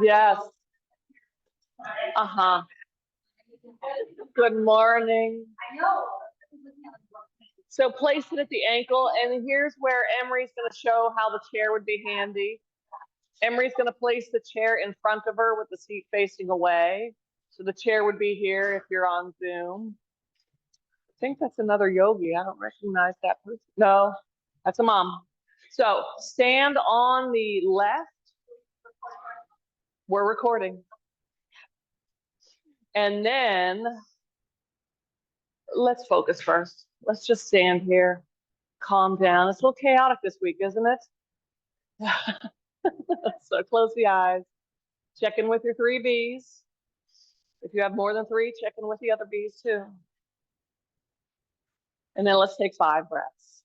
Yes. Uh-huh. Good morning. So place it at the ankle, and here's where Emery's going to show how the chair would be handy. Emery's going to place the chair in front of her with the seat facing away. So the chair would be here if you're on Zoom. I think that's another yogi. I don't recognize that person. No, that's a mom. So stand on the left. We're recording. And then let's focus first. Let's just stand here. Calm down. It's a little chaotic this week, isn't it? So close the eyes. Check in with your 3 Bs. If you have more than 3, check in with the other Bs too. And then let's take 5 breaths.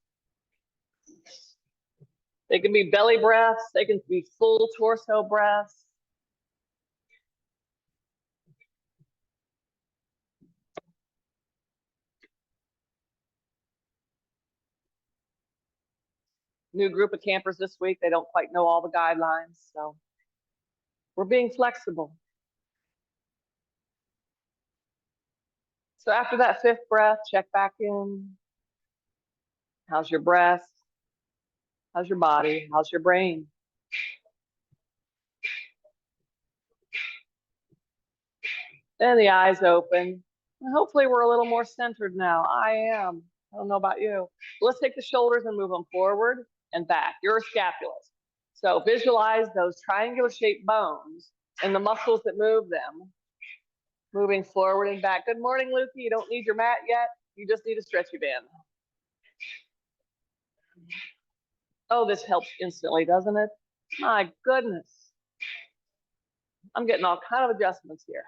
They can be belly breaths. They can be full torso breaths. New group of campers this week. They don't quite know all the guidelines, so we're being flexible. So after that 5th breath, check back in. How's your breath? How's your body? How's your brain? And the eyes open. And hopefully we're a little more centered now. I am. I don't know about you. Let's take the shoulders and move them forward and back. Your scapulas. So visualize those triangular shaped bones and the muscles that move them, moving forward and back. Good morning, Lukey. You don't need your mat yet. You just need a stretchy band. Oh, this helps instantly, doesn't it? My goodness. I'm getting all kind of adjustments here.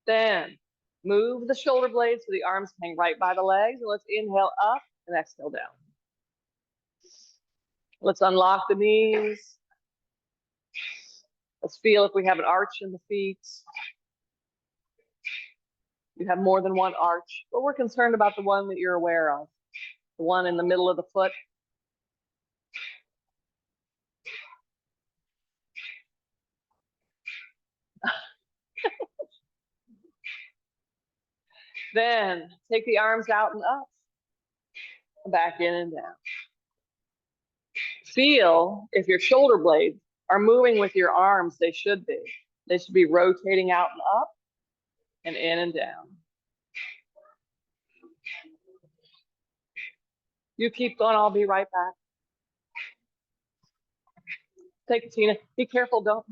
Then move the shoulder blades so the arms hang right by the legs. And let's inhale up and exhale down. Let's unlock the knees. Let's feel if we have an arch in the feet. You have more than one arch, but we're concerned about the one that you're aware of, the one in the middle of the foot. Then take the arms out and up, back in and down. Feel if your shoulder blades are moving with your arms, they should be. They should be rotating out and up and in and down. You keep going, I'll be right back. Take it, Tina. Be careful, don't.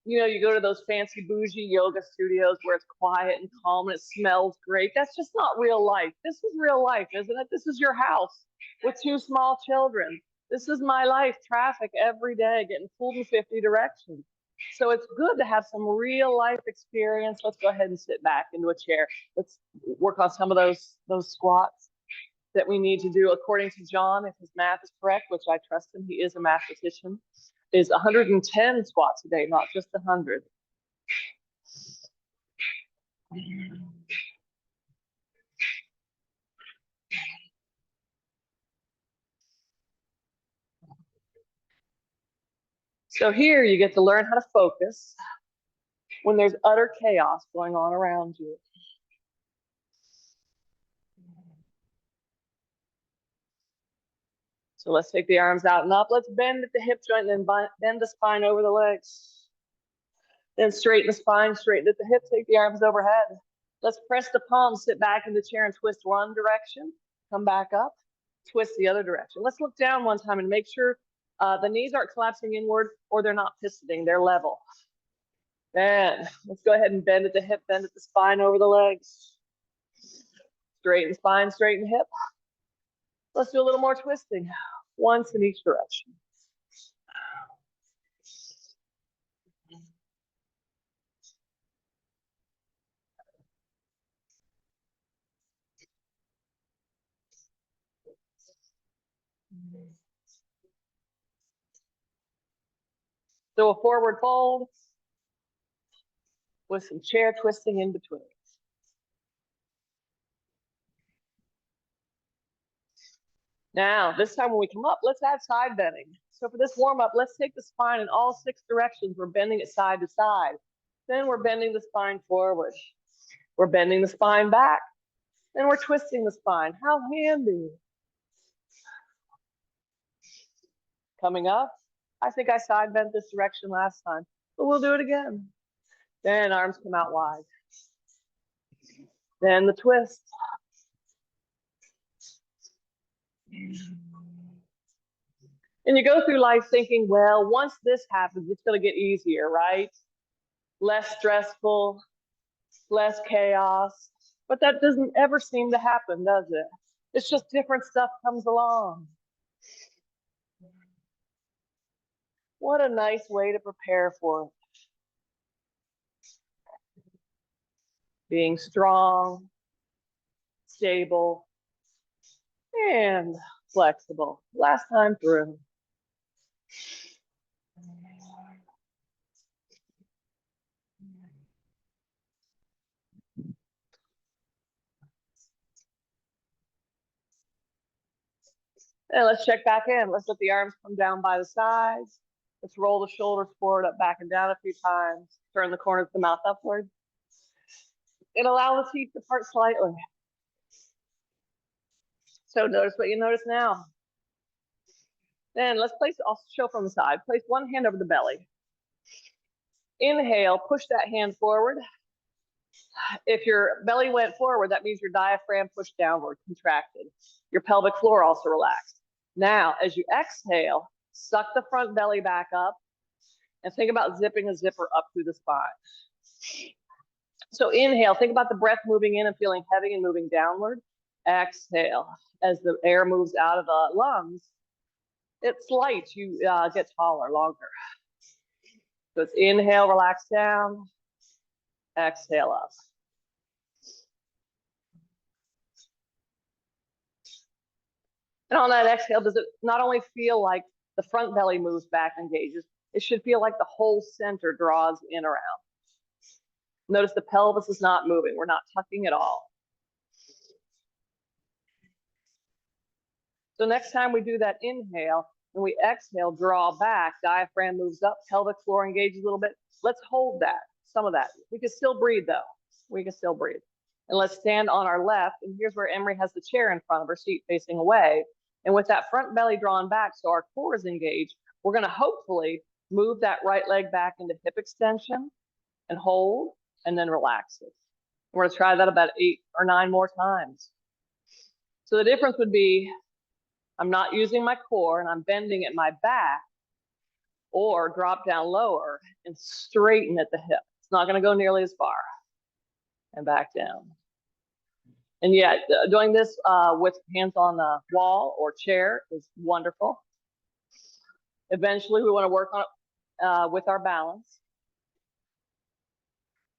You know, you go to those fancy bougie yoga studios where it's quiet and calm and it smells great. That's just not real life. This is real life, isn't it? This is your house with 2 small children. This is my life, traffic every day, getting pulled in 50 directions. So it's good to have some real life experience. Let's go ahead and sit back into a chair. Let's work on some of those squats that we need to do according to John, if his math is correct, which I trust him, he is a mathematician, is 110 squats a day, not just 100. So here you get to learn how to focus when there's utter chaos going on around you. So let's take the arms out and up. Let's bend at the hip joint and then bend the spine over the legs. Then straighten the spine, straighten at the hip, take the arms overhead. Let's press the palms, sit back in the chair and twist one direction. Come back up, twist the other direction. Let's look down one time and make sure the knees aren't collapsing inward or they're not pivoting, they're level. Then let's go ahead and bend at the hip, bend at the spine over the legs. Straighten spine, straighten hip. Let's do a little more twisting, once in each direction. So a forward fold. with some chair twisting in between. Now, this time when we come up, let's add side bending. So for this warm up, let's take the spine in all 6 directions. We're bending it side to side. Then we're bending the spine forward. We're bending the spine back. Then we're twisting the spine. How handy. Coming up, I think I side bent this direction last time, but we'll do it again. Then arms come out wide. Then the twist. And you go through life thinking, well, once this happens, it's going to get easier, right? Less stressful, less chaos. But that doesn't ever seem to happen, does it? It's just different stuff comes along. What a nice way to prepare for it. Being strong, stable, and flexible. Last time through. And let's check back in. Let's let the arms come down by the sides. Let's roll the shoulders forward, up, back, and down a few times. Turn the corners of the mouth upward. And allow the teeth to part slightly. So notice what you notice now. Then let's place, I'll show from the side. Place one hand over the belly. Inhale, push that hand forward. If your belly went forward, that means your diaphragm pushed downward, contracted. Your pelvic floor also relaxed. Now, as you exhale, suck the front belly back up and think about zipping a zipper up through the spine. So inhale, think about the breath moving in and feeling heavy and moving downward. Exhale, as the air moves out of the lungs, it's light, you get taller, longer. So it's inhale, relax down, exhale up. And on that exhale, does it not only feel like the front belly moves back and engages, it should feel like the whole center draws in around. Notice the pelvis is not moving. We're not tucking at all. So next time we do that inhale, and we exhale, draw back, diaphragm moves up, pelvic floor engages a little bit. Let's hold that, some of that. We can still breathe though. We can still breathe. And let's stand on our left. And here's where Emery has the chair in front of her, seat facing away. And with that front belly drawn back, so our core is engaged, we're gonna hopefully move that right leg back into hip extension and hold, and then relax it. We're gonna try that about 8 or 9 more times. So the difference would be, I'm not using my core and I'm bending at my back, or drop down lower and straighten at the hip. It's not gonna go nearly as far. And back down. And yet, doing this with hands on the wall or chair is wonderful. Eventually, we wanna work on it with our balance.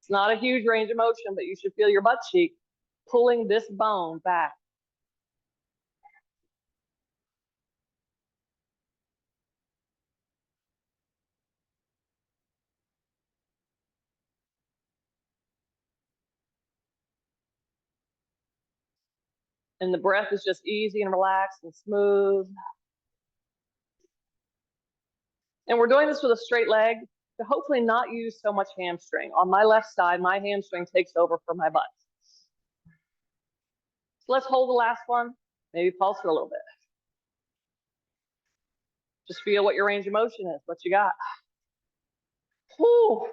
It's not a huge range of motion, but you should feel your butt cheek pulling this bone back. And the breath is just easy and relaxed and smooth. And we're doing this with a straight leg to hopefully not use so much hamstring. On my left side, my hamstring takes over for my butt. So let's hold the last one, maybe pulse it a little bit. Just feel what your range of motion is, what you got. Whew.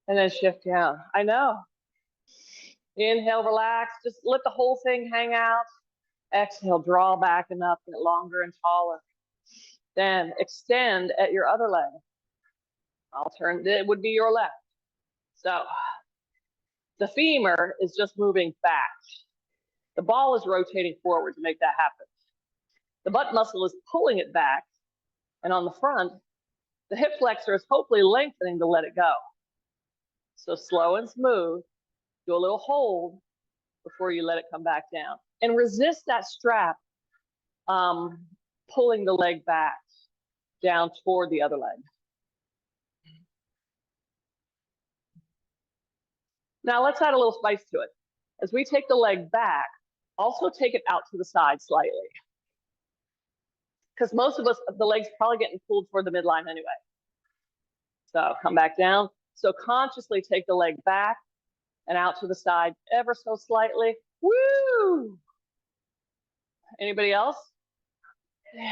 And then shift down. I know. Inhale, relax. Just let the whole thing hang out. Exhale, draw back enough, get longer and taller. Then extend at your other leg. I'll turn, it would be your left. So the femur is just moving back. The ball is rotating forward to make that happen. The butt muscle is pulling it back. And on the front, the hip flexor is hopefully lengthening to let it go. So slow and smooth, do a little hold before you let it come back down. And resist that strap pulling the leg back down toward the other leg. Now let's add a little spice to it. As we take the leg back, also take it out to the side slightly. Because most of us, the leg's probably getting pulled toward the midline anyway. So come back down. So consciously take the leg back and out to the side ever so slightly. Woo! Anybody else? Yeah.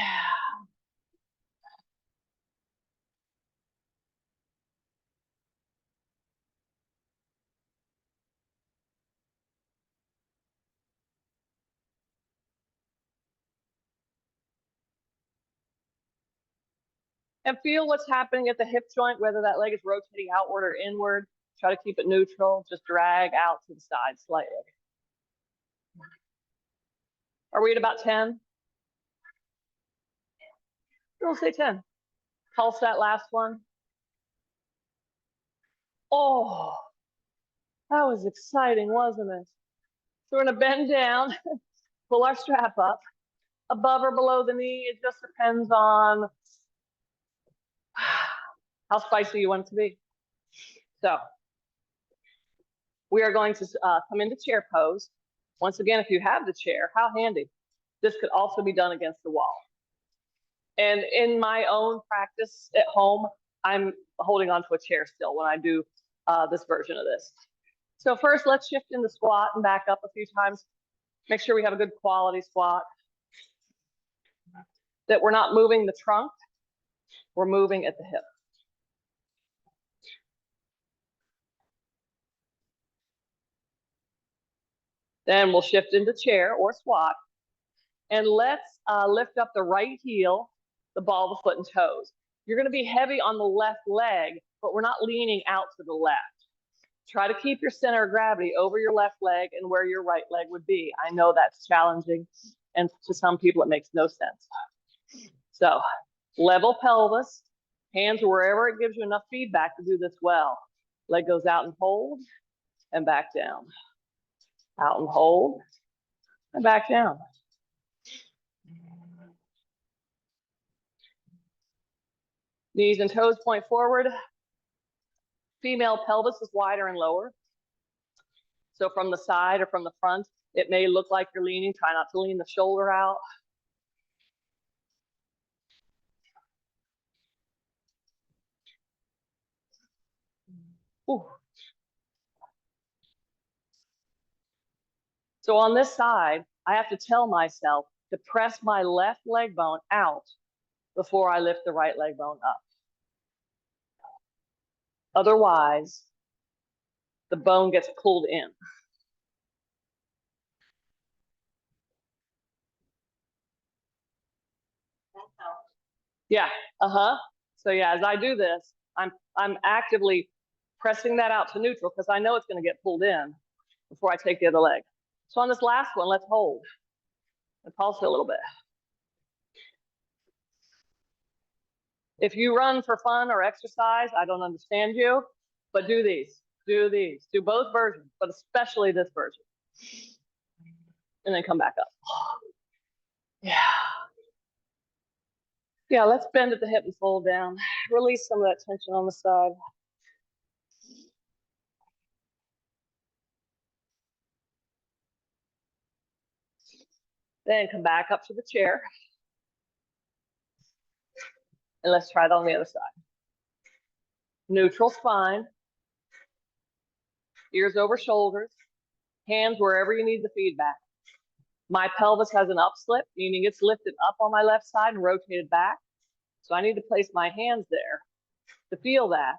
And feel what's happening at the hip joint, whether that leg is rotating outward or inward. Try to keep it neutral. Just drag out to the side slightly. Are we at about 10? We'll say 10. Pulse that last one. Oh, that was exciting, wasn't it? So we're going to bend down, pull our strap up. Above or below the knee, it just depends on how spicy you want it to be. So we are going to come into chair pose. Once again, if you have the chair, how handy. This could also be done against the wall. And in my own practice at home, I'm holding onto a chair still when I do this version of this. So first, let's shift in the squat and back up a few times. Make sure we have a good quality squat. That we're not moving the trunk, we're moving at the hip. Then we'll shift into chair or squat. And let's lift up the right heel, the ball of the foot and toes. You're going to be heavy on the left leg, but we're not leaning out to the left. Try to keep your center of gravity over your left leg and where your right leg would be. I know that's challenging, and to some people it makes no sense. So level pelvis, hands wherever it gives you enough feedback to do this well. Leg goes out and hold, and back down. Out and hold, and back down. Knees and toes point forward. Female pelvis is wider and lower. So from the side or from the front, it may look like you're leaning. Try not to lean the shoulder out. Ooh. So on this side, I have to tell myself to press my left leg bone out before I lift the right leg bone up. Otherwise, the bone gets pulled in. Yeah, So yeah, as I do this, I'm actively pressing that out to neutral because I know it's going to get pulled in before I take the other leg. So on this last one, let's hold and pulse it a little bit. If you run for fun or exercise, I don't understand you, but do these, do both versions, but especially this version. And then come back up. Yeah. Yeah, let's bend at the hip and fold down. Release some of that tension on the side. Then come back up to the chair. And let's try it on the other side. Neutral spine. Ears over shoulders. Hands wherever you need the feedback. My pelvis has an upslip, meaning it's lifted up on my left side and rotated back. So I need to place my hands there to feel that.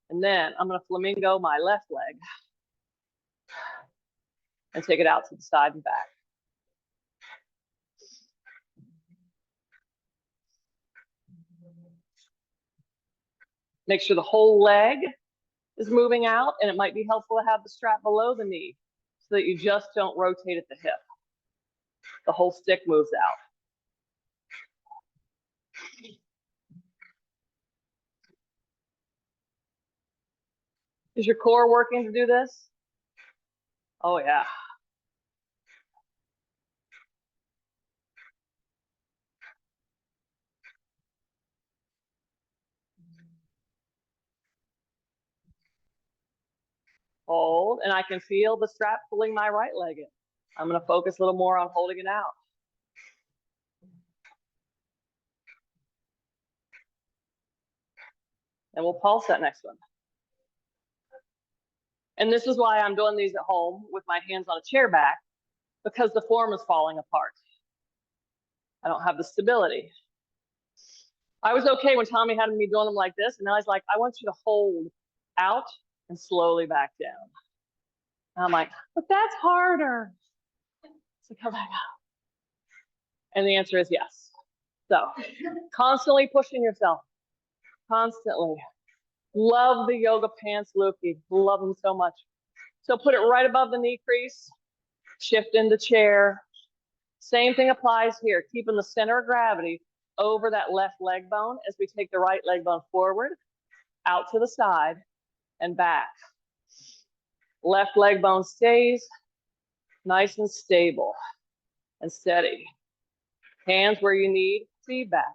And then I'm going to flamingo my left leg and take it out to the side and back. Make sure the whole leg is moving out, and it might be helpful to have the strap below the knee so that you just don't rotate at the hip. The whole stick moves out. Is your core working to do this? Oh, yeah. Hold, and I can feel the strap pulling my right leg in. I'm going to focus a little more on holding it out. And we'll pulse that next one. And this is why I'm doing these at home with my hands on a chair back, because the form is falling apart. I don't have the stability. I was okay when Tommy had me doing them like this, and now he's like, I want you to hold out and slowly back down. And I'm like, but that's harder. So come back up. And the answer is yes. So constantly pushing yourself, constantly. Love the yoga pants, Lukey. Love them so much. So put it right above the knee crease, shift into chair. Same thing applies here, keeping the center of gravity over that left leg bone as we take the right leg bone forward, out to the side, and back. Left leg bone stays nice and stable and steady. Hands where you need feedback.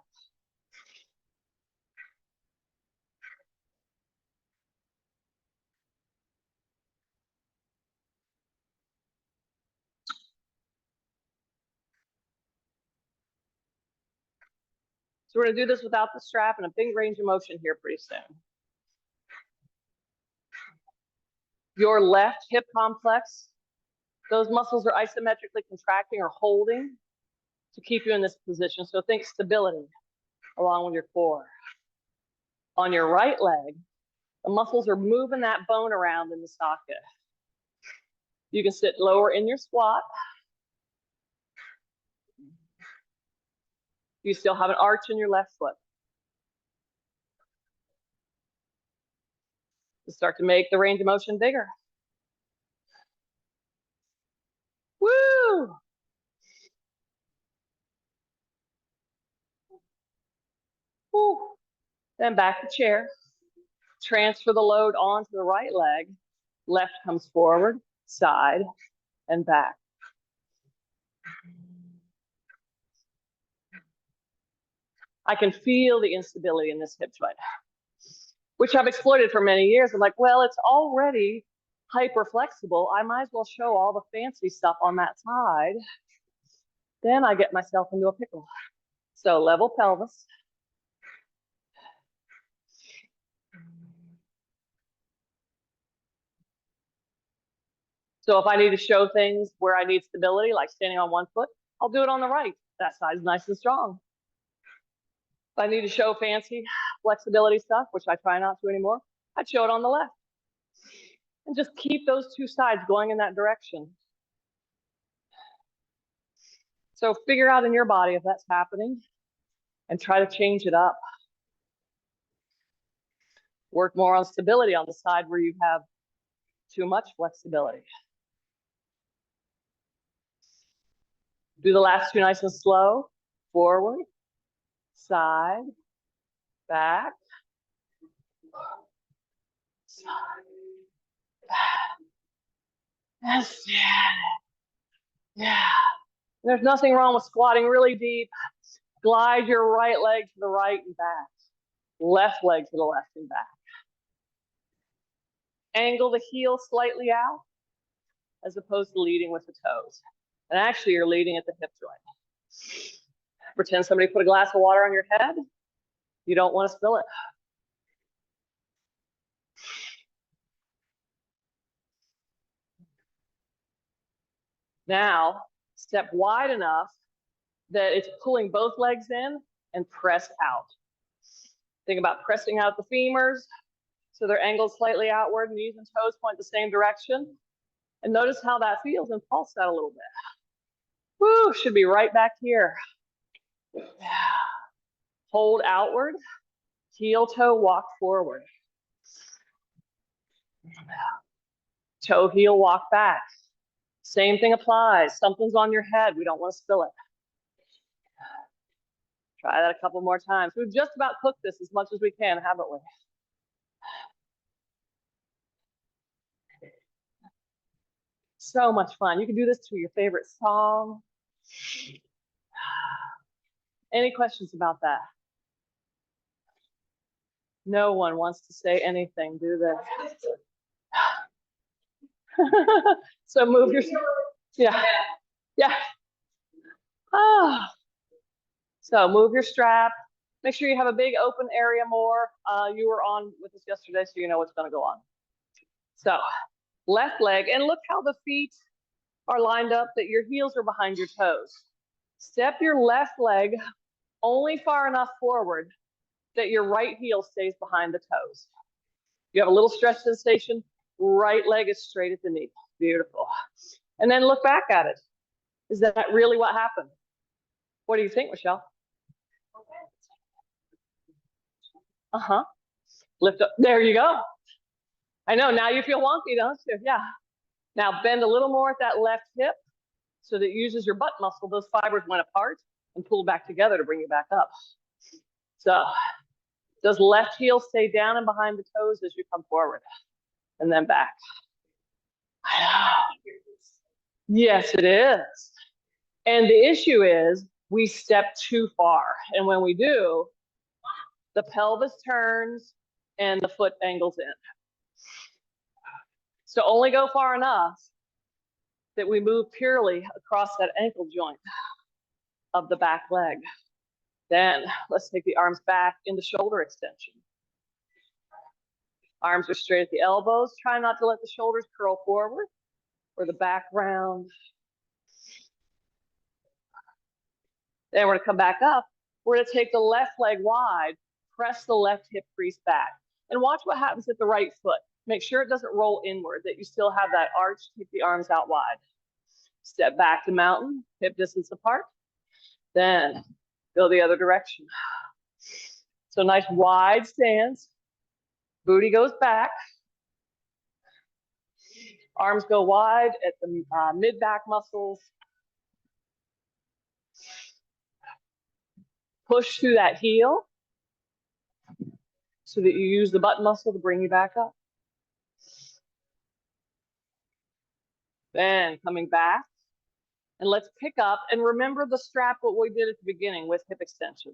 So we're going to do this without the strap and a big range of motion here pretty soon. Your left hip complex, those muscles are isometrically contracting or holding to keep you in this position. So think stability along with your core. On your right leg, the muscles are moving that bone around in the socket. You can sit lower in your squat. You still have an arch in your left foot. To start to make the range of motion bigger. Woo! Woo. Then back to chair. Transfer the load onto the right leg. Left comes forward, side, and back. I can feel the instability in this hip joint, which I've exploited for many years. I'm like, well, it's already hyper flexible. I might as well show all the fancy stuff on that side. Then I get myself into a pickle. So level pelvis. So if I need to show things where I need stability, like standing on one foot, I'll do it on the right. That side's nice and strong. If I need to show fancy flexibility stuff, which I try not to anymore, I'd show it on the left. And just keep those two sides going in that direction. So figure out in your body if that's happening and try to change it up. Work more on stability on the side where you have too much flexibility. Do the last two nice and slow. Forward, side, back, side, back. Yes, yeah. There's nothing wrong with squatting really deep. Glide your right leg to the right and back. Left leg to the left and back. Angle the heel slightly out as opposed to leading with the toes. And actually, you're leading at the hip joint. Pretend somebody put a glass of water on your head. You don't want to spill it. Now, step wide enough that it's pulling both legs in and press out. Think about pressing out the femurs so they're angled slightly outward, knees and toes point the same direction. And notice how that feels and pulse that a little bit. Woo, should be right back here. Hold outward, heel toe walk forward. Toe heel walk back. Same thing applies. Something's on your head. We don't want to spill it. Try that a couple more times. We've just about cooked this as much as we can, haven't we? So much fun. You can do this to your favorite song. Any questions about that? No one wants to say anything, do they? So move your, yeah, yeah. Ah. So move your strap. Make sure you have a big open area more. You were on with us yesterday, so you know what's going to go on. So left leg, and look how the feet are lined up, that your heels are behind your toes. Step your left leg only far enough forward that your right heel stays behind the toes. You have a little stretch sensation. Right leg is straight at the knee. Beautiful. And then look back at it. Is that really what happened? What do you think, Michelle? Uh-huh. Lift up. There you go. I know. Now you feel wonky, don't you? Yeah. Now bend a little more at that left hip so that it uses your butt muscle. Those fibers went apart and pulled back together to bring you back up. So does left heel stay down and behind the toes as you come forward? And then back. Yes, it is. And the issue is we step too far. And when we do, the pelvis turns and the foot angles in. So only go far enough that we move purely across that ankle joint of the back leg. Then let's take the arms back into shoulder extension. Arms are straight at the elbows. Try not to let the shoulders curl forward or the back round. Then we're going to come back up. We're going to take the left leg wide, press the left hip crease back, and watch what happens at the right foot. Make sure it doesn't roll inward, that you still have that arch. Keep the arms out wide. Step back to mountain, hip distance apart. Then go the other direction. So nice wide stance. Booty goes back. Arms go wide at the mid-back muscles. Push through that heel so that you use the butt muscle to bring you back up. Then coming back. And let's pick up and remember the strap, what we did at the beginning with hip extension.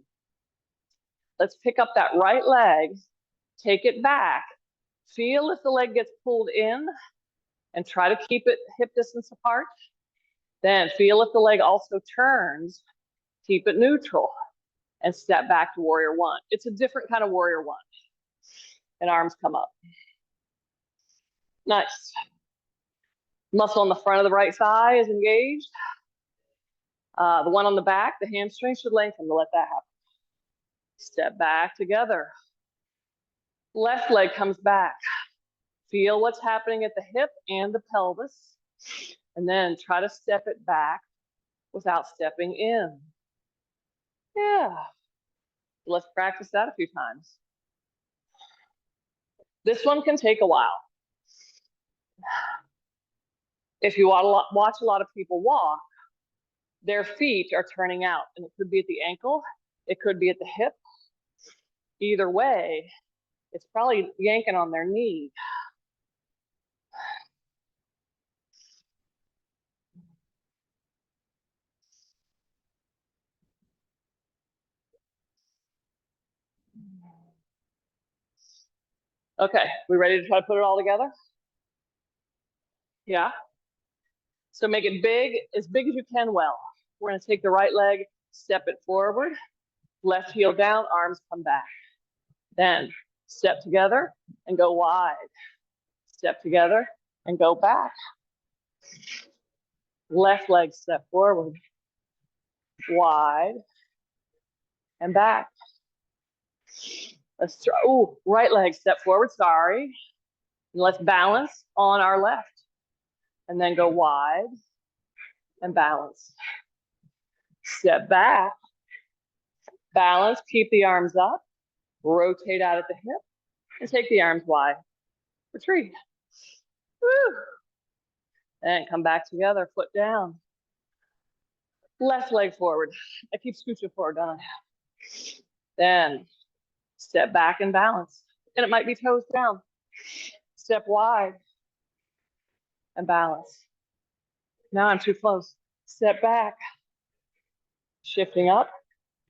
Let's pick up that right leg, take it back. Feel if the leg gets pulled in and try to keep it hip distance apart. Then feel if the leg also turns, keep it neutral and step back to warrior one. It's a different kind of warrior one. And arms come up. Nice. Muscle on the front of the right thigh is engaged. The one on the back, the hamstring should lengthen to let that happen. Step back together. Left leg comes back. Feel what's happening at the hip and the pelvis. And then try to step it back without stepping in. Yeah. Let's practice that a few times. This one can take a while. If you watch a lot of people walk, their feet are turning out, and it could be at the ankle, it could be at the hip. Either way, it's probably yanking on their knee. Okay, we ready to try to put it all together? Yeah. So make it big as you can well. We're gonna take the right leg, step it forward, left heel down, arms come back. Then step together and go wide. Step together and go back. Left leg step forward, wide, and back. Let's try, oh, right leg step forward, sorry. And let's balance on our left. And then go wide and balance. Step back, balance, keep the arms up, rotate out at the hip, and take the arms wide. Retreat. Woo. And come back together, foot down. Left leg forward. I keep scooching forward, don't I? Then step back and balance. And it might be toes down. Step wide and balance. Now I'm too close. Step back. Shifting up,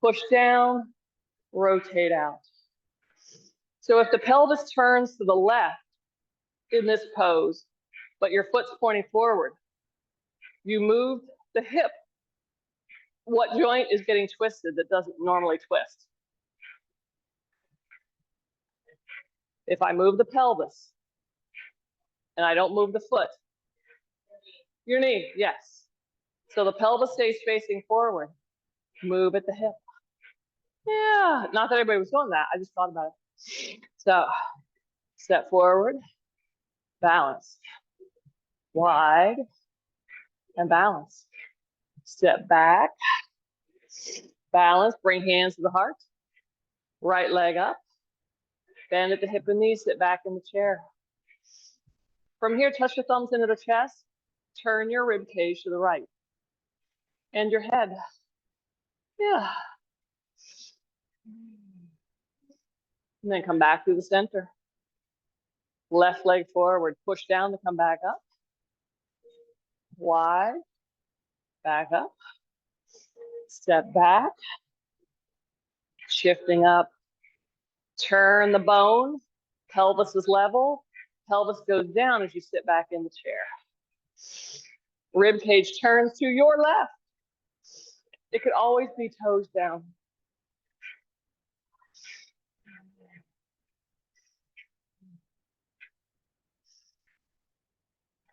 push down, rotate out. So if the pelvis turns to the left in this pose, but your foot's pointing forward. You move the hip. What joint is getting twisted that doesn't normally twist? If I move the pelvis and I don't move the foot, your knee, yes. So the pelvis stays facing forward. Move at the hip. Yeah, not that everybody was doing that. I just thought about it. So step forward, balance, wide, and balance. Step back, balance, bring hands to the heart, right leg up, bend at the hip and knee, sit back in the chair. From here, touch your thumbs into the chest, turn your rib cage to the right, and your head. Yeah. And then come back through the center. Left leg forward, push down to come back up. Wide, back up. Step back, shifting up. Turn the bone, pelvis is level. Pelvis goes down as you sit back in the chair. Rib cage turns to your left. It could always be toes down.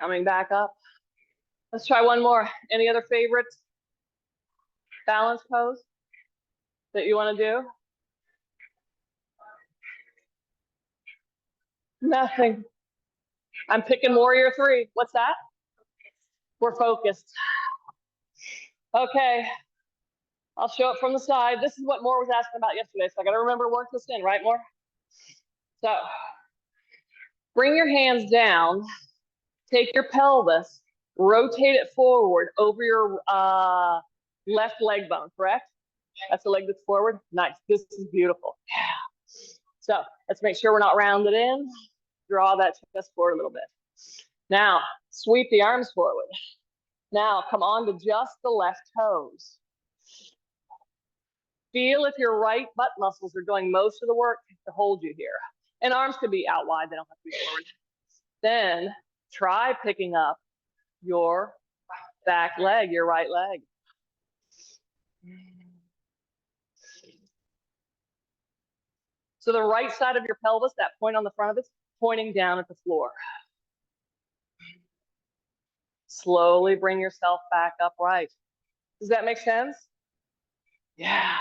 Coming back up. Let's try one more. Any other favorite balance pose that you want to do? Nothing. I'm picking warrior 3. What's that? We're focused. Okay. I'll show it from the side. This is what Moore was asking about yesterday, so I got to remember to work this in, right, Moore? So bring your hands down. Take your pelvis, rotate it forward over your left leg bone, correct? That's the leg that's forward. Nice. This is beautiful. Yeah. So let's make sure we're not rounded in. Draw that chest forward a little bit. Now, sweep the arms forward. Now, come on to just the left toes. Feel if your right butt muscles are doing most of the work to hold you here. And arms could be out wide. They don't have to be forward. Then try picking up your back leg, your right leg. So the right side of your pelvis, that point on the front of it's pointing down at the floor. Slowly bring yourself back upright. Does that make sense? Yeah.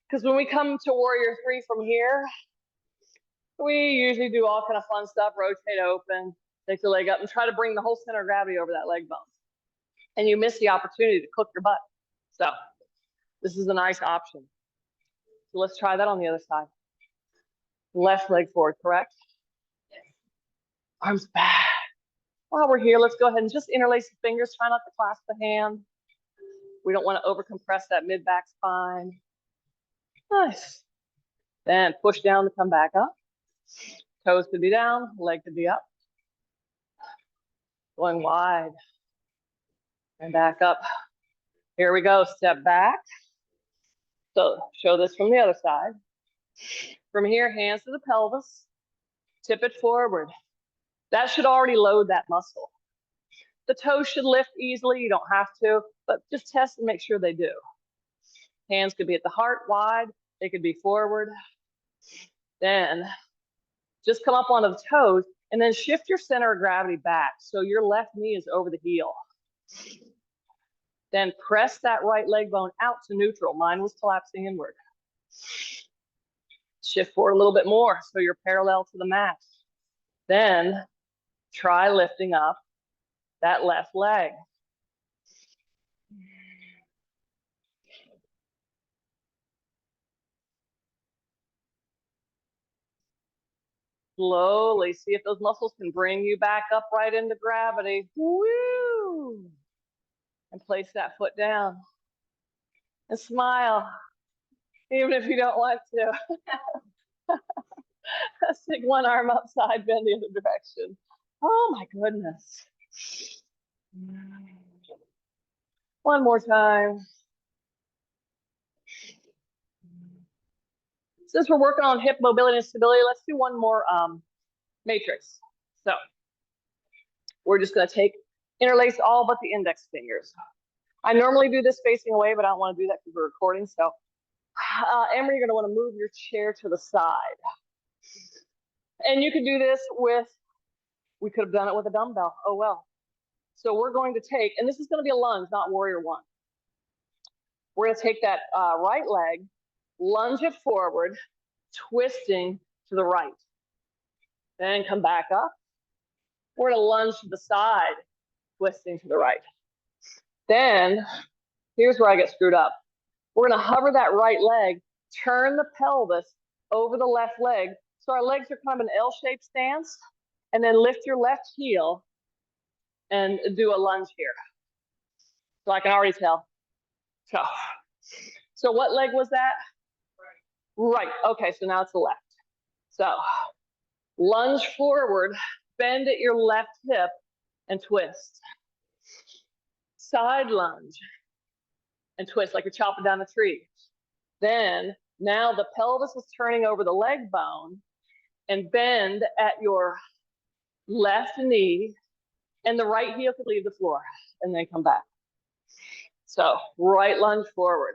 Because when we come to warrior 3 from here, we usually do all kind of fun stuff, rotate open, take the leg up and try to bring the whole center of gravity over that leg bone. And you miss the opportunity to cook your butt. So this is a nice option. So let's try that on the other side. Left leg forward, correct? Yes. Arms back. While we're here, let's go ahead and just interlace the fingers. Try not to clasp the hand. We don't want to overcompress that mid-back spine. Nice. Then push down to come back up. Toes could be down, leg could be up. Going wide. And back up. Here we go, step back. So show this from the other side. From here, hands to the pelvis. Tip it forward. That should already load that muscle. The toes should lift easily. You don't have to, but just test and make sure they do. Hands could be at the heart, wide. They could be forward. Then just come up onto the toes and then shift your center of gravity back. So your left knee is over the heel. Then press that right leg bone out to neutral. Mine was collapsing inward. Shift forward a little bit more so you're parallel to the mat. Then try lifting up that left leg. Slowly, see if those muscles can bring you back up right into gravity. Woo! And place that foot down. And smile, even if you don't want to. Stick one arm upside, bend the other direction. Oh my goodness. One more time. Since we're working on hip mobility and stability, let's do one more matrix. So We're just going to interlace all but the index fingers. I normally do this facing away, but I don't want to do that because we're recording. So, Emery, you're going to want to move your chair to the side. And you could do this we could have done it with a dumbbell. Oh, well. So we're going to take, and this is going to be a lunge, not warrior one. We're going to take that right leg, lunge it forward, twisting to the right. Then come back up. We're going to lunge to the side, twisting to the right. Then, here's where I get screwed up. We're going to hover that right leg, turn the pelvis over the left leg. So our legs are kind of an L-shaped stance. And then lift your left heel and do a lunge here. So I can already tell. So what leg was that? Right. Okay, so now it's the left. So lunge forward, bend at your left hip, and twist. Side lunge and twist like you're chopping down a tree. Then now the pelvis is turning over the leg bone and bend at your left knee, and the right heel could leave the floor and then come back. So right lunge forward,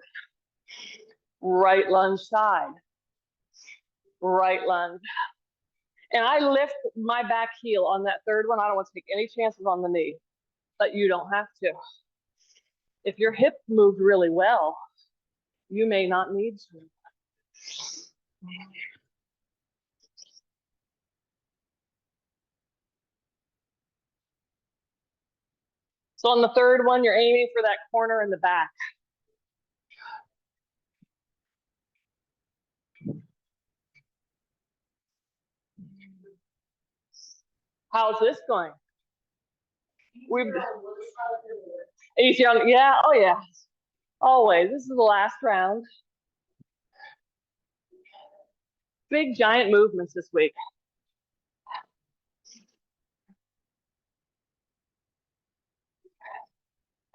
right lunge side, right lunge. And I lift my back heel on that third one. I don't want to take any chances on the knee, but you don't have to. If your hip moved really well, you may not need to. So on the third one, you're aiming for that corner in the back. How's this going? Easy on, yeah, oh yeah. Always, this is the last round. Big giant movements this week.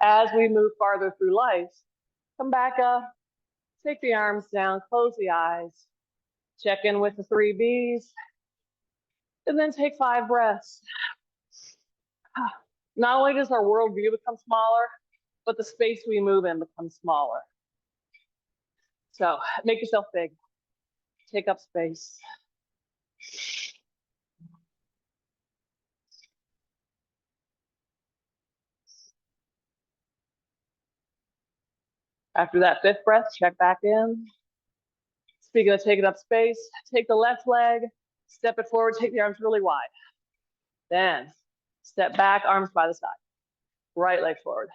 As we move farther through life, come back up, take the arms down, close the eyes, check in with the 3 Bs, and then take 5 breaths. Not only does our worldview become smaller, but the space we move in becomes smaller. So make yourself big. Take up space. After that 5th breath, check back in. Speaking of taking up space, take the left leg, step it forward, take the arms really wide. Then step back, arms by the side. Right leg forward,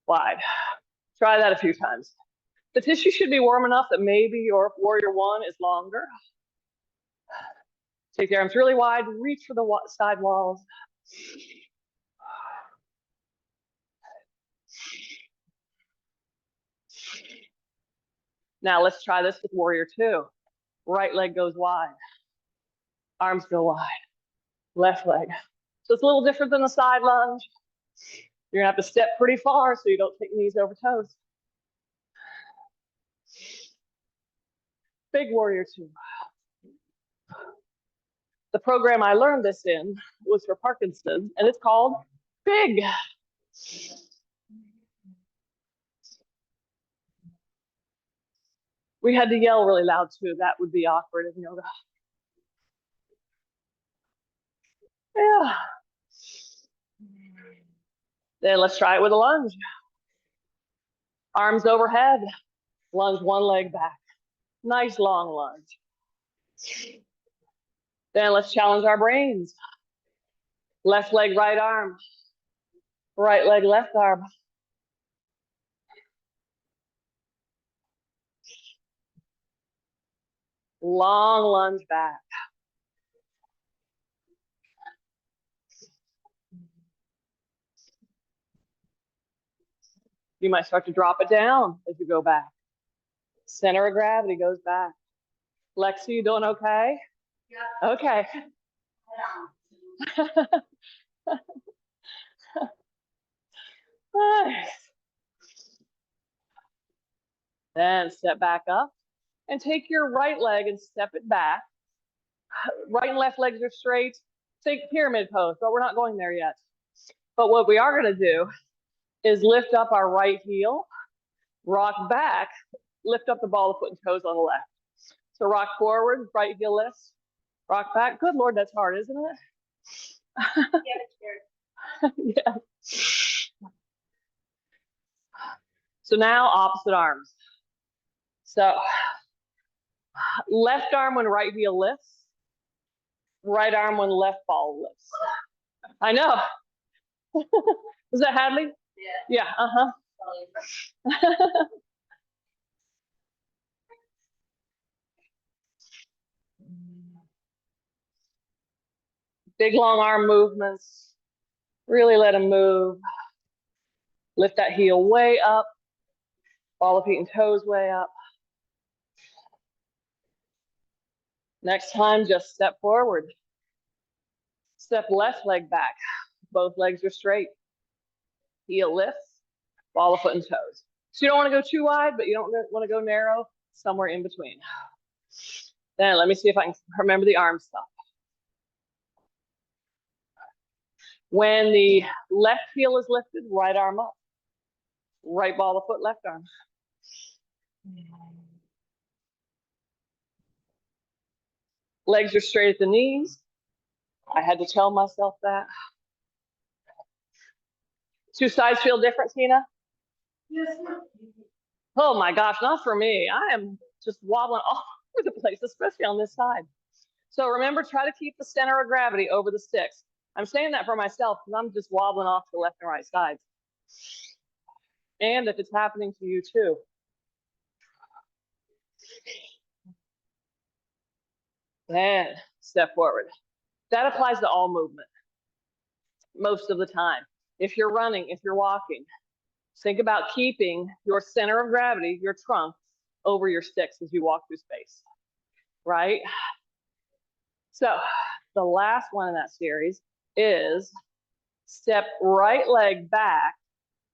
wide. Try that a few times. The tissue should be warm enough that maybe your warrior one is longer. Take the arms really wide, reach for the side walls. Now let's try this with warrior two. Right leg goes wide, arms go wide, left leg. So it's a little different than the side lunge. You're gonna have to step pretty far so you don't take knees over toes. Big warrior two. The program I learned this in was for Parkinson's, and it's called Big. We had to yell really loud too. That would be awkward in yoga. Yeah. Then let's try it with a lunge. Arms overhead, lunge one leg back. Nice long lunge. Then let's challenge our brains. Left leg, right arm. Right leg, left arm. Long lunge back. You might start to drop it down as you go back. Center of gravity goes back. Lexi, you doing okay? Yeah. Okay. Nice. Then step back up and take your right leg and step it back. Right and left legs are straight. Think pyramid pose, but we're not going there yet. But what we are going to do is lift up our right heel, rock back, lift up the ball of foot and toes on the left. So rock forward, right heel lifts, rock back. Good Lord, that's hard, isn't it? Yeah. So now opposite arms. So left arm when right heel lifts, right arm when left ball lifts. I know. Was that Hadley? Yeah. Yeah. Big long arm movements. Really let them move. Lift that heel way up. Ball of feet and toes way up. Next time, just step forward. Step left leg back. Both legs are straight. Heel lifts, ball of foot and toes. So you don't want to go too wide, but you don't want to go narrow, somewhere in between. Then let me see if I can remember the arm stuff. When the left heel is lifted, right arm up. Right ball of foot, left arm. Legs are straight at the knees. I had to tell myself that. Two sides feel different, Tina? Yes. Oh my gosh, not for me. I am just wobbling all over the place, especially on this side. So remember, try to keep the center of gravity over the sticks. I'm saying that for myself because I'm just wobbling off the left and right sides. And if it's happening to you too. Then step forward. That applies to all movement most of the time. If you're running, if you're walking, think about keeping your center of gravity, your trunk, over your sticks as you walk through space, right? So the last one in that series is step right leg back,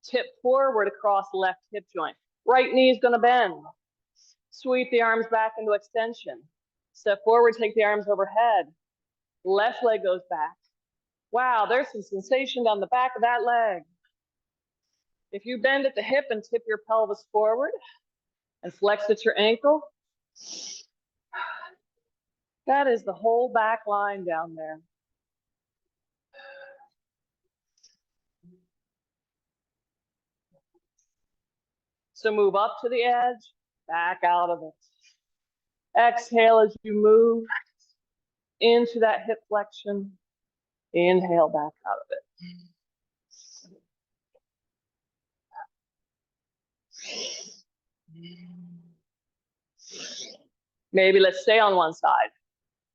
tip forward across left hip joint. Right knee is going to bend. Sweep the arms back into extension. Step forward, take the arms overhead. Left leg goes back. Wow, there's some sensation down the back of that leg. If you bend at the hip and tip your pelvis forward and flex at your ankle, that is the whole back line down there. So move up to the edge, back out of it. Exhale as you move into that hip flexion. Inhale back out of it. Maybe let's stay on one side.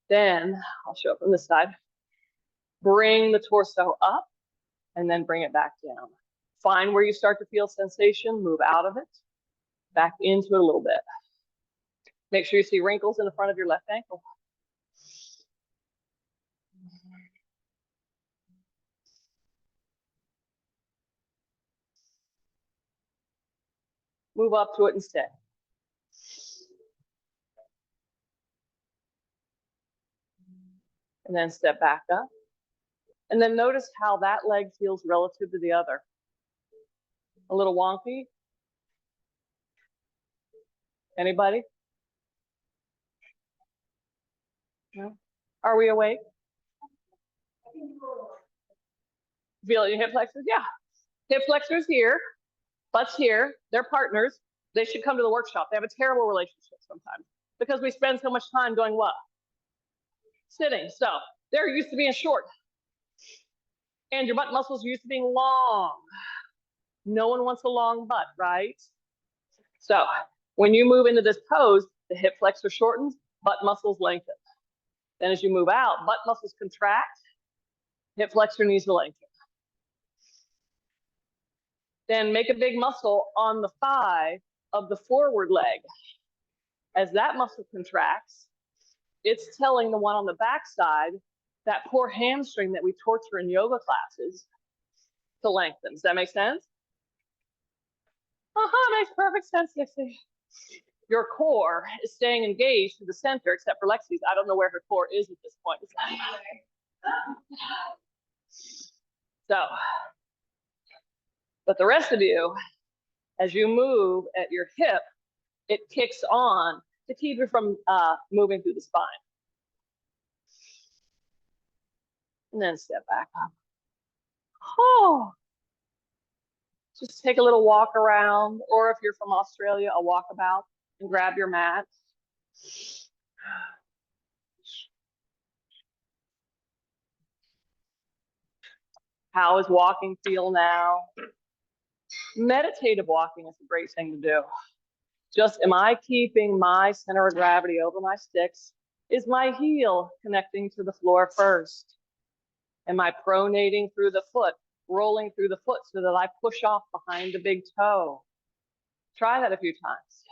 Then I'll show up on this side. Bring the torso up and then bring it back down. Find where you start to feel sensation, move out of it, back into it a little bit. Make sure you see wrinkles in the front of your left ankle. Move up to it instead. And then step back up. And then notice how that leg feels relative to the other. A little wonky? Anybody? No? Are we awake? Feel your hip flexors? Yeah. Hip flexors here, butts here. They're partners. They should come to the workshop. They have a terrible relationship sometimes because we spend so much time doing what? Sitting. So they're used to being short. And your butt muscles are used to being long. No one wants a long butt, right? So when you move into this pose, the hip flexor shortens, butt muscles lengthen. Then as you move out, butt muscles contract, hip flexor needs to lengthen. Then make a big muscle on the thigh of the forward leg. As that muscle contracts, it's telling the one on the back side, that poor hamstring that we torture in yoga classes, to lengthen. Does that make sense? Makes perfect sense, Lexi. Your core is staying engaged to the center, except for Lexi's. I don't know where her core is at this point. So, but the rest of you, as you move at your hip, it kicks on to keep you from moving through the spine. And then step back up. Oh, just take a little walk around, or if you're from Australia, a walkabout, and grab your mat. How is walking feel now? Meditative walking is a great thing to do. Just, am I keeping my center of gravity over my sticks? Is my heel connecting to the floor first? Am I pronating through the foot, rolling through the foot so that I push off behind the big toe? Try that a few times.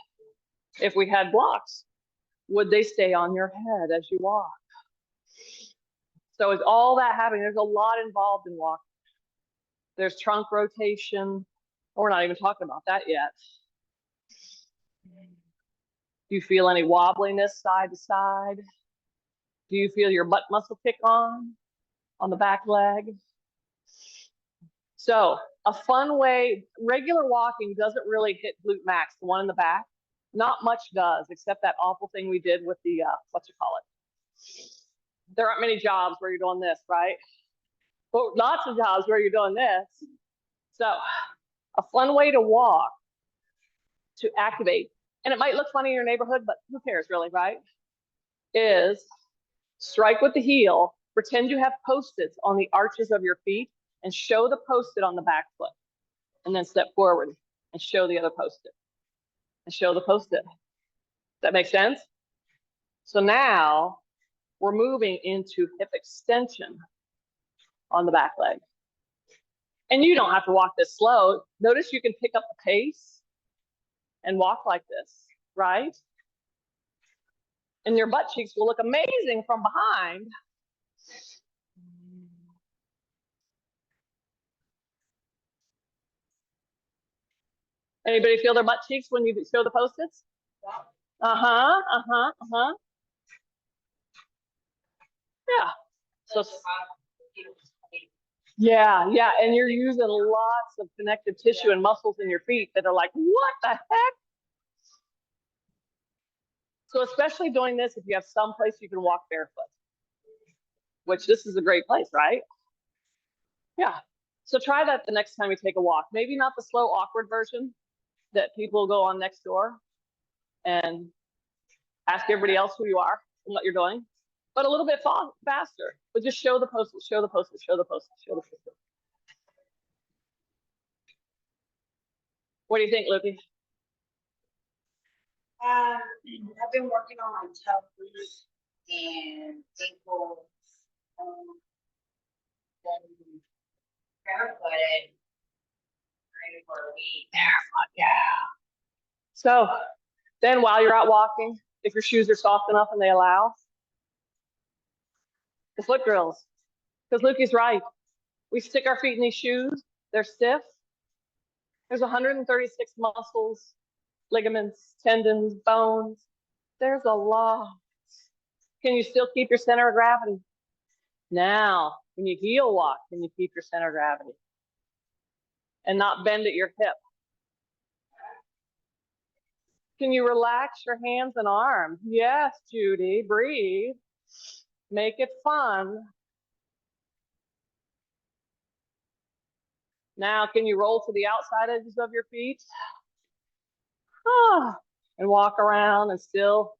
If we had blocks, would they stay on your head as you walk? So is all that happening? There's a lot involved in walking. There's trunk rotation. We're not even talking about that yet. Do you feel any wobbliness side to side? Do you feel your butt muscle kick on the back leg? So a fun way, regular walking doesn't really hit glute max, the one in the back. Not much does, except that awful thing we did with the, there aren't many jobs where you're doing this, right? But lots of jobs where you're doing this. So a fun way to walk, to activate, and it might look funny in your neighborhood, but who cares really, right? Is strike with the heel, pretend you have Post-its on the arches of your feet, and show the Post-it on the back foot. And then step forward and show the other Post-it. And show the Post-it. Does that make sense? So now we're moving into hip extension on the back leg. And you don't have to walk this slow. Notice you can pick up the pace and walk like this, right? And your butt cheeks will look amazing from behind. Anybody feel their butt cheeks when you show the Post-its? Yeah. So, yeah, and you're using lots of connective tissue and muscles in your feet that are like, what the heck? So especially doing this if you have some place you can walk barefoot, which this is a great place, right? Yeah. So try that the next time you take a walk. Maybe not the slow, awkward version that people go on next door and ask everybody else who you are and what you're doing, but a little bit faster. But just show the Post-it, show the Post-it, show the Post-it, show the Post-it. What do you think, Lucy? I've been working on my toes and ankles, then barefooted for a week. Barefoot, yeah. So then while you're out walking, if your shoes are soft enough and they allow, the foot drills. Because Lukey's right. We stick our feet in these shoes, they're stiff. There's 136 muscles, ligaments, tendons, bones. There's a lot. Can you still keep your center of gravity? Now, when you heel walk, can you keep your center of gravity? And not bend at your hip? Can you relax your hands and arms? Yes, Judy, breathe. Make it fun. Now, can you roll to the outside edges of your feet? And walk around and still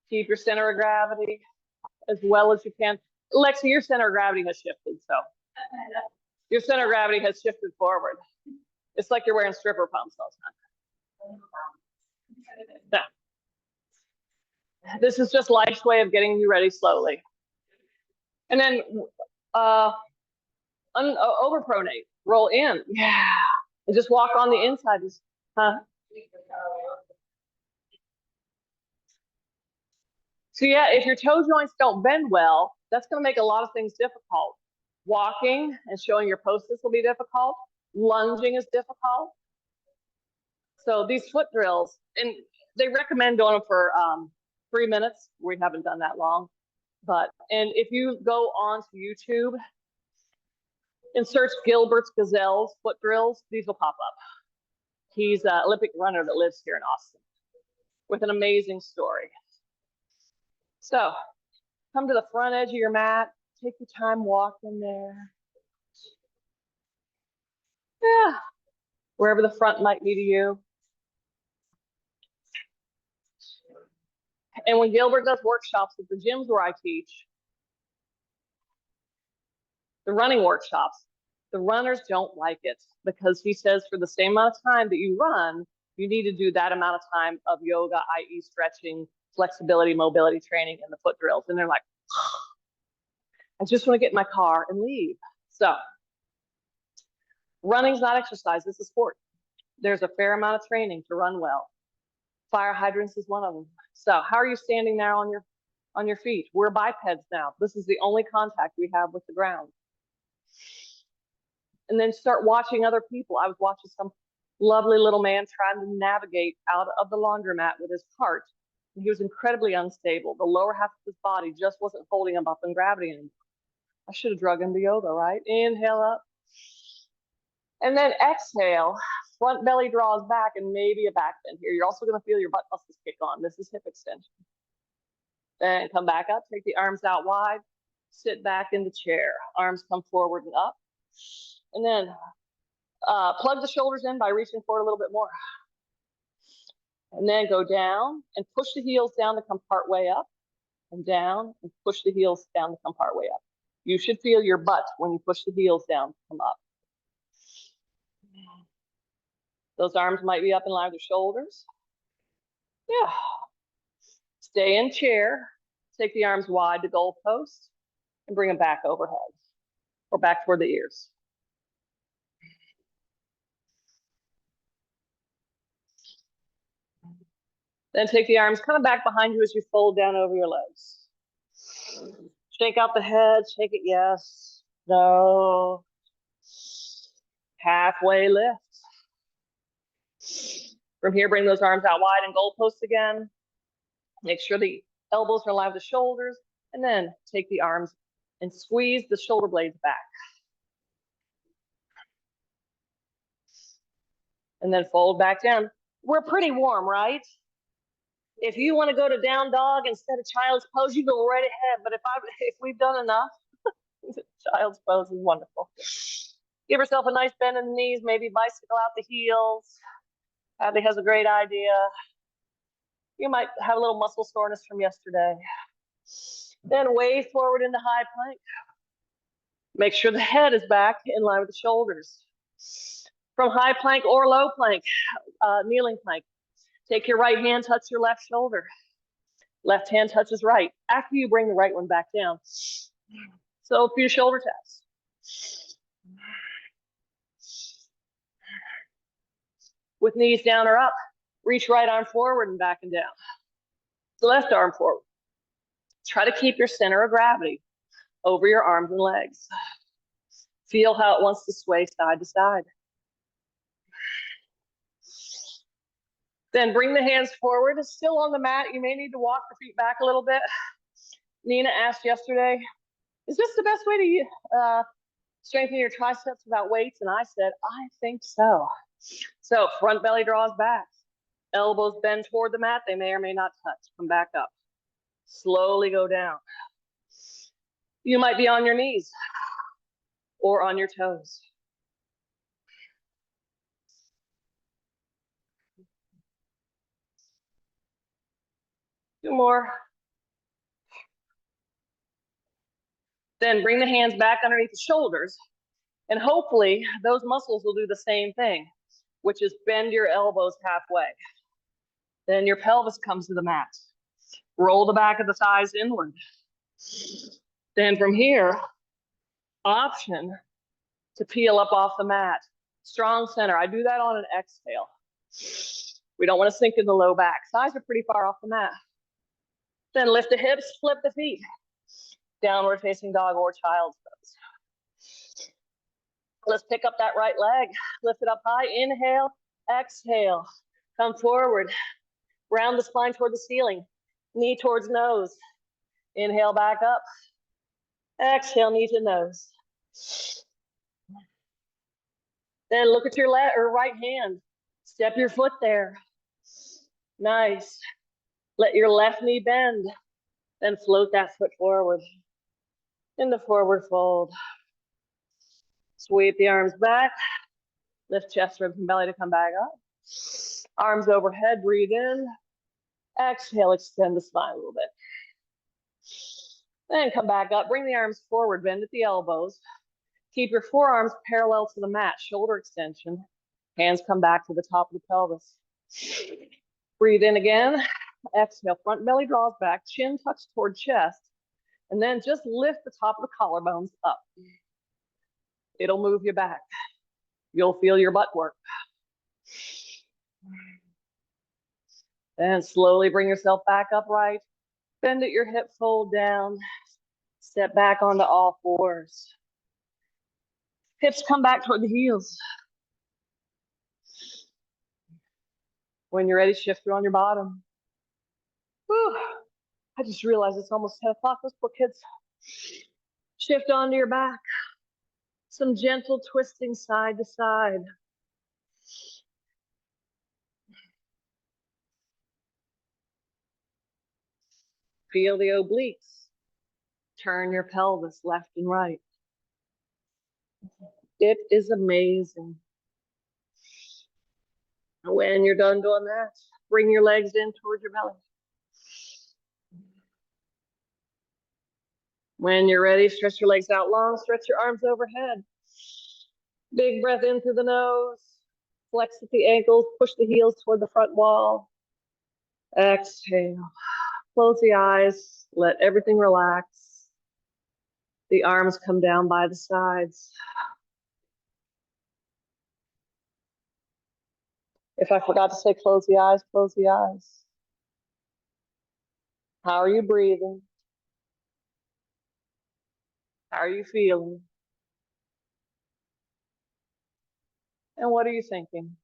keep your center of gravity as well as you can. Lexi, your center of gravity has shifted, so your center of gravity has shifted forward. It's like you're wearing stripper pumps all the time. Yeah. This is just life's way of getting you ready slowly. And then overpronate, roll in. Yeah. And just walk on the inside. So yeah, if your toe joints don't bend well, that's going to make a lot of things difficult. Walking and showing your Post-its will be difficult. Lunging is difficult. So these foot drills, and they recommend doing them for 3 minutes. We haven't done that long. But, and if you go on to YouTube and search Gilbert's Gazelles foot drills, these will pop up. He's an Olympic runner that lives here in Austin with an amazing story. So come to the front edge of your mat, take your time walking there. Yeah, wherever the front might be to you. And when Gilbert does workshops at the gyms where I teach, the running workshops, the runners don't like it because he says for the same amount of time that you run, you need to do that amount of time of yoga, i.e. stretching, flexibility, mobility training, and the foot drills. And they're like, I just want to get in my car and leave. So running's not exercise, it's a sport. There's a fair amount of training to run well. Fire hydrants is one of them. So how are you standing now on your feet? We're bipeds now. This is the only contact we have with the ground. And then start watching other people. I was watching some lovely little man trying to navigate out of the laundromat with his cart. And he was incredibly unstable. The lower half of his body just wasn't holding him up in gravity anymore. I should have drug him to yoga, right? Inhale up. And then exhale. Front belly draws back and maybe a back bend here. You're also going to feel your butt muscles kick on. This is hip extension. Then come back up, take the arms out wide, sit back in the chair. Arms come forward and up. And then plug the shoulders in by reaching forward a little bit more. And then go down and push the heels down to come part way up, and down and push the heels down to come part way up. You should feel your butt when you push the heels down to come up. Those arms might be up in line with the shoulders. Yeah. Stay in chair. Take the arms wide to goalpost and bring them back overhead or back toward the ears. Then take the arms kind of back behind you as you fold down over your legs. Shake out the head, shake it yes, no. Halfway lift. From here, bring those arms out wide and goalpost again. Make sure the elbows are in line with the shoulders, and then take the arms and squeeze the shoulder blades back. And then fold back down. We're pretty warm, right? If you want to go to down dog instead of child's pose, you go right ahead. But if we've done enough, child's pose is wonderful. Give yourself a nice bend in the knees, maybe bicycle out the heels. Abby has a great idea. You might have a little muscle soreness from yesterday. Then wave forward into high plank. Make sure the head is back in line with the shoulders. From high plank or low plank, kneeling plank, take your right hand, touch your left shoulder. Left hand touches right. After you bring the right one back down. So a few shoulder taps. With knees down or up, reach right arm forward and back and down. Left arm forward. Try to keep your center of gravity over your arms and legs. Feel how it wants to sway side to side. Then bring the hands forward. It's still on the mat. You may need to walk the feet back a little bit. Nina asked yesterday, is this the best way to strengthen your triceps without weights? And I said, I think so. So front belly draws back. Elbows bend toward the mat. They may or may not touch. Come back up. Slowly go down. You might be on your knees or on your toes. Two more. Then bring the hands back underneath the shoulders, and hopefully those muscles will do the same thing, which is bend your elbows halfway. Then your pelvis comes to the mat. Roll the back of the thighs inward. Then from here, option to peel up off the mat. Strong center. I do that on an exhale. We don't want to sink in the low back. Thighs are pretty far off the mat. Then lift the hips, flip the feet. Downward facing dog or child's pose. Let's pick up that right leg. Lift it up high. Inhale, exhale. Come forward. Round the spine toward the ceiling. Knee towards nose. Inhale back up. Exhale, knee to nose. Then look at your left or right hand. Step your foot there. Nice. Let your left knee bend. Then float that foot forward into forward fold. Sweep the arms back. Lift chest, ribs, and belly to come back up. Arms overhead, breathe in. Exhale, extend the spine a little bit. Then come back up, bring the arms forward, bend at the elbows. Keep your forearms parallel to the mat, shoulder extension. Hands come back to the top of the pelvis. Breathe in again. Exhale, front belly draws back, chin tucks toward chest. And then just lift the top of the collarbones up. It'll move you back. You'll feel your butt work. And slowly bring yourself back upright. Bend at your hip, fold down. Step back onto all fours. Hips come back toward the heels. When you're ready, shift through on your bottom. Whew. I just realized it's almost 10 o'clock. Those poor kids. Shift onto your back. Some gentle twisting side to side. Feel the obliques. Turn your pelvis left and right. It is amazing. When you're done doing that, bring your legs in towards your belly. When you're ready, stretch your legs out long, stretch your arms overhead. Big breath in through the nose. Flex at the ankles, push the heels toward the front wall. Exhale. Close the eyes, let everything relax. The arms come down by the sides. If I forgot to say close the eyes, close the eyes. How are you breathing? How are you feeling? And what are you thinking?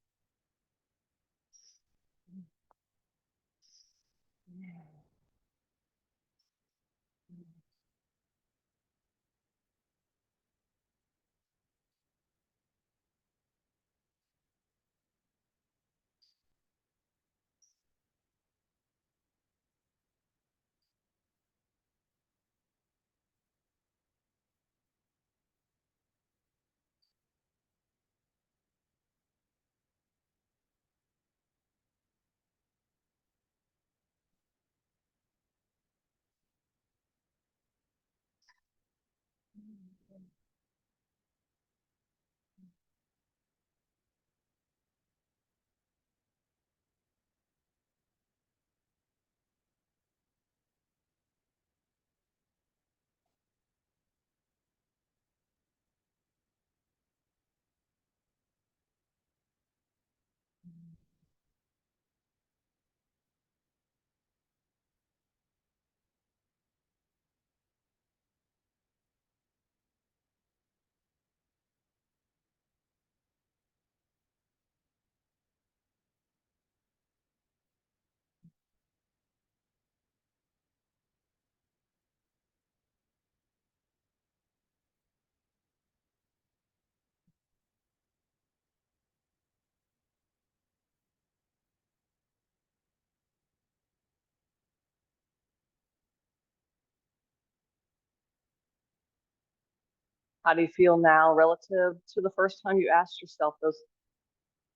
How do you feel now relative to the first time you asked yourself those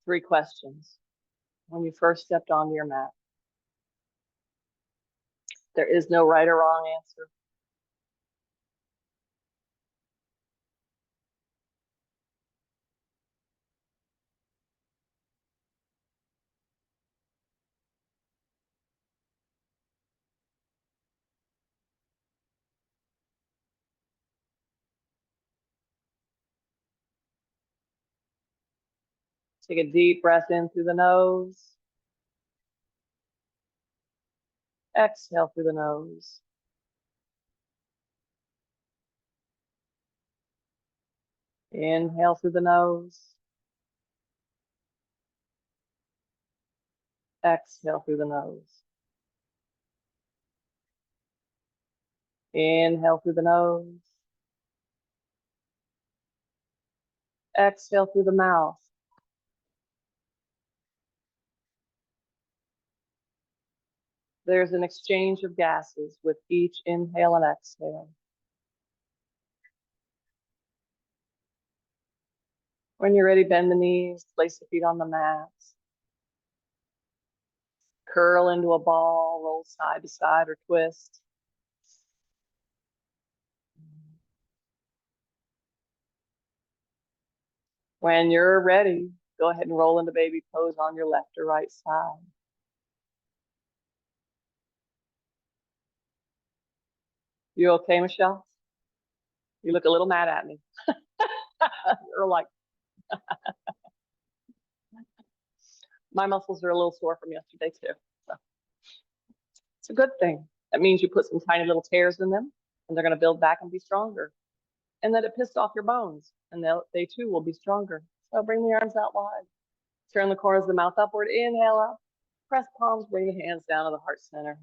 3 questions when you first stepped onto your mat? There is no right or wrong answer. Take a deep breath in through the nose. Exhale through the nose. Inhale through the nose. Exhale through the nose. Inhale through the nose. Exhale through the mouth. There's an exchange of gases with each inhale and exhale. When you're ready, bend the knees, place the feet on the mat. Curl into a ball, roll side to side or twist. When you're ready, go ahead and roll into baby pose on your left or right side. You okay, Michelle? You look a little mad at me. You're like, my muscles are a little sore from yesterday too. So it's a good thing. That means you put some tiny little tears in them and they're going to build back and be stronger. And that it pissed off your bones and they too will be stronger. So bring the arms out wide. Turn the corners of the mouth upward. Inhale up. Press palms, bring the hands down to the heart center.